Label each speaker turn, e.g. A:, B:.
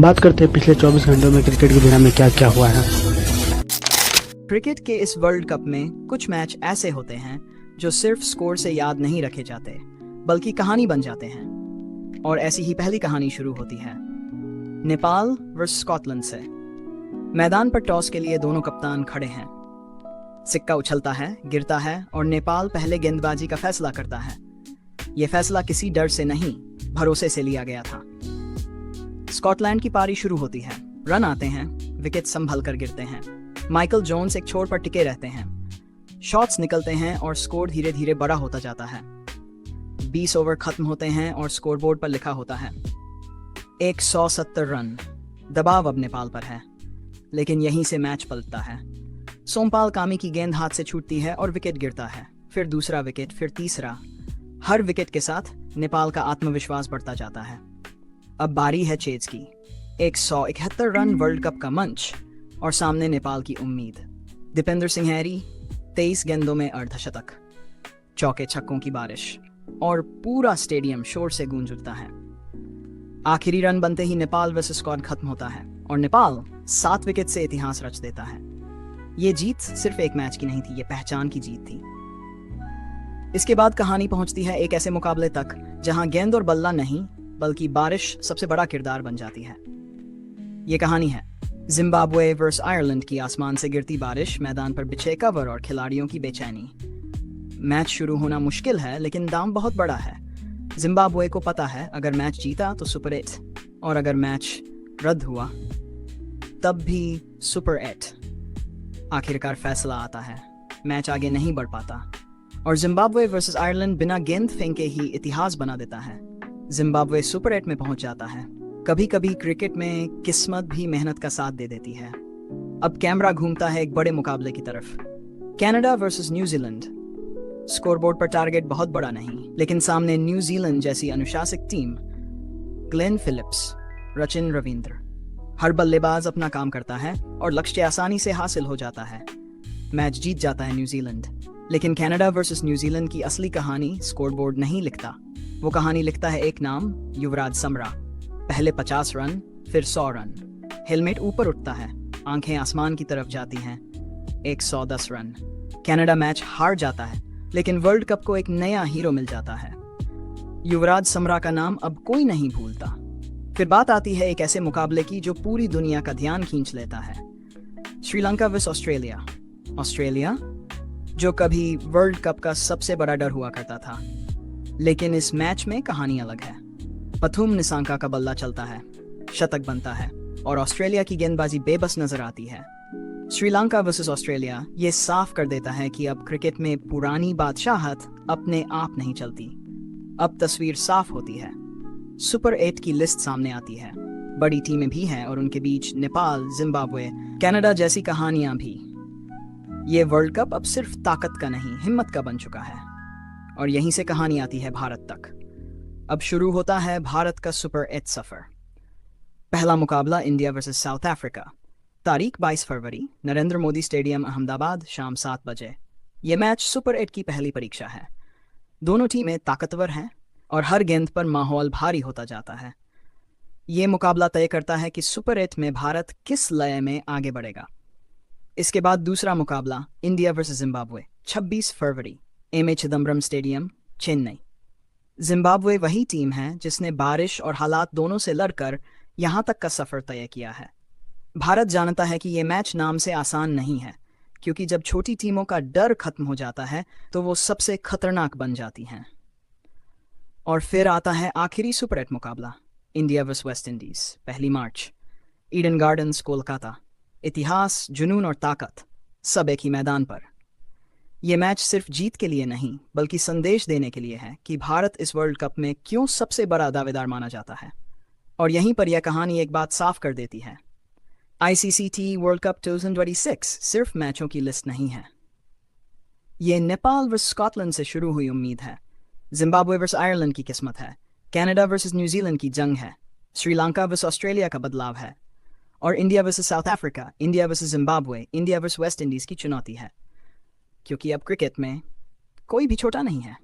A: बात करते हैं पिछले 24 घंटों में क्रिकेट की दुनिया में क्या क्या हुआ है।
B: क्रिकेट के इस वर्ल्ड कप में कुछ मैच ऐसे होते हैं जो सिर्फ स्कोर से याद नहीं रखे जाते बल्कि कहानी बन जाते हैं। और ऐसी ही पहली कहानी शुरू होती है नेपाल वर्सेस स्कॉटलैंड से। मैदान पर टॉस के लिए दोनों कप्तान खड़े हैं। सिक्का उछलता है, गिरता है और नेपाल पहले गेंदबाजी का फैसला करता है। यह फैसला किसी डर से नहीं, भरोसे से लिया गया था। स्कॉटलैंड की पारी शुरू होती है। रन आते हैं, विकेट संभल कर गिरते हैं। माइकल जोन्स एक छोर पर टिके रहते हैं। शॉट्स निकलते हैं और स्कोर धीरे धीरे बड़ा होता जाता है। 20 ओवर खत्म होते हैं और स्कोरबोर्ड पर लिखा होता है 170 रन। दबाव अब नेपाल पर है, लेकिन यहीं से मैच पलटता है। सोमपाल कामी की गेंद हाथ से छूटती है और विकेट गिरता है। फिर दूसरा विकेट, फिर तीसरा। हर विकेट के साथ नेपाल का आत्मविश्वास बढ़ता जाता है। अब बारी है चेज की। 171 रन वर्ल्ड कप का मंच और सामने नेपाल की उम्मीद। दीपेंद्र सिंह हैरी 23 गेंदों में अर्धशतक, चौके छक्कों की बारिश और पूरा स्टेडियम शोर से गूंज उठता है। आखिरी रन बनते ही नेपाल वर्सेस स्कॉट खत्म होता है और नेपाल 7 विकेट से इतिहास रच देता है। ये जीत सिर्फ एक मैच की नहीं थी, ये पहचान की जीत थी। इसके बाद कहानी पहुंचती है एक ऐसे मुकाबले तक जहां गेंद और बल्ला नहीं बल्कि बारिश सबसे बड़ा किरदार बन जाती है। ये कहानी है जिम्बाब्वे वर्सेस आयरलैंड की। आसमान से गिरती बारिश, मैदान पर बिछे कवर और खिलाड़ियों की बेचैनी। मैच शुरू होना मुश्किल है, लेकिन दाम बहुत बड़ा है। जिम्बाब्वे को पता है अगर मैच जीता तो सुपर 8, और अगर मैच रद्द हुआ तब भी सुपर 8। आखिरकार फैसला आता है, मैच आगे नहीं बढ़ पाता और जिम्बाब्वे वर्सेस आयरलैंड बिना गेंद फेंके ही इतिहास बना देता है। जिम्बाब्वे सुपर 8 में पहुंच जाता है। कभी कभी क्रिकेट में किस्मत भी मेहनत का साथ दे देती है। अब कैमरा घूमता है एक बड़े मुकाबले की तरफ। Canada versus New Zealand. स्कोरबोर्ड पर टारगेट बहुत बड़ा नहीं, लेकिन सामने न्यूजीलैंड जैसी अनुशासित team. Glenn Phillips, Rachin Ravindra, हर बल्लेबाज अपना काम करता है और लक्ष्य आसानी से हासिल हो जाता है। मैच जीत जाता है न्यूजीलैंड। लेकिन कनाडा वर्सेस न्यूजीलैंड की असली कहानी स्कोरबोर्ड नहीं लिखता। वो कहानी लिखता है एक नाम, युवराज समरा। पहले 50 रन, फिर 100 रन। हेलमेट ऊपर उठता है, आंखें आसमान की तरफ जाती हैं। 110 रन। कनाडा मैच हार जाता है, लेकिन वर्ल्ड कप को एक नया हीरो मिल जाता है। युवराज समरा का नाम अब कोई नहीं भूलता। फिर बात आती है एक ऐसे मुकाबले की जो पूरी दुनिया का ध्यान खींच लेता है। Sri Lanka versus Australia. ऑस्ट्रेलिया जो कभी वर्ल्ड कप का सबसे बड़ा डर हुआ करता था, लेकिन इस मैच में कहानी अलग है। पथुम निसांका का बल्ला चलता है, शतक बनता है और ऑस्ट्रेलिया की गेंदबाजी बेबस नजर आती है। श्रीलंका वर्सेस ऑस्ट्रेलिया ये साफ कर देता है कि अब क्रिकेट में पुरानी बादशाहत अपने आप नहीं चलती। अब तस्वीर साफ होती है। सुपर 8 की लिस्ट सामने आती है। बड़ी टीमें भी हैं और उनके बीच नेपाल, जिम्बाब्वे, कनाडा जैसी कहानियां भी। ये वर्ल्ड कप अब सिर्फ ताकत का नहीं, हिम्मत का बन चुका है। और यहीं से कहानी आती है भारत तक। अब शुरू होता है भारत का सुपर 8 सफर। पहला मुकाबला इंडिया वर्सेस साउथ अफ्रीका। तारीख 22 फरवरी, नरेंद्र मोदी स्टेडियम, अहमदाबाद, शाम 7 बजे। यह मैच सुपर 8 की पहली परीक्षा है। दोनों टीमें ताकतवर हैं और हर गेंद पर माहौल भारी होता जाता है। ये मुकाबला तय करता है कि सुपर 8 में भारत किस लय में आगे बढ़ेगा। इसके बाद दूसरा मुकाबला इंडिया वर्सेस जिम्बाब्वे, 26 फरवरी, M A Chidambaram stadium, Chennai. Zimbabwe वही टीम है जिसने बारिश और हालात दोनों से लड़कर यहां तक का सफर तय किया है। भारत जानता है कि यह मैच नाम से आसान नहीं है, क्योंकि जब छोटी टीमों का डर खत्म हो जाता है तो वो सबसे खतरनाक बन जाती हैं। और फिर आता है आखिरी सुपर 8 मुकाबला, इंडिया वर्सेस वेस्ट इंडीज, 1 मार्च, ईडन गार्डन्स, कोलकाता। इतिहास, जुनून और ताकत सब एक ही मैदान पर। यह मैच सिर्फ जीत के लिए नहीं बल्कि संदेश देने के लिए है कि भारत इस वर्ल्ड कप में क्यों सबसे बड़ा दावेदार माना जाता है। और यहीं पर यह कहानी एक बात साफ कर देती है, ICC वर्ल्ड कप 2026 सिर्फ मैचों की लिस्ट नहीं है। यह नेपाल वर्सेस स्कॉटलैंड से शुरू हुई उम्मीद है, जिम्बाब्वे वर्सेस आयरलैंड की किस्मत है, कनाडा वर्सेस न्यूजीलैंड की जंग है, श्रीलंका वर्सेस ऑस्ट्रेलिया का बदलाव है, और India versus south Africa, India versus Zimbabwe, India versus West Indies की चुनौती है। क्योंकि अब क्रिकेट में कोई भी छोटा नहीं है।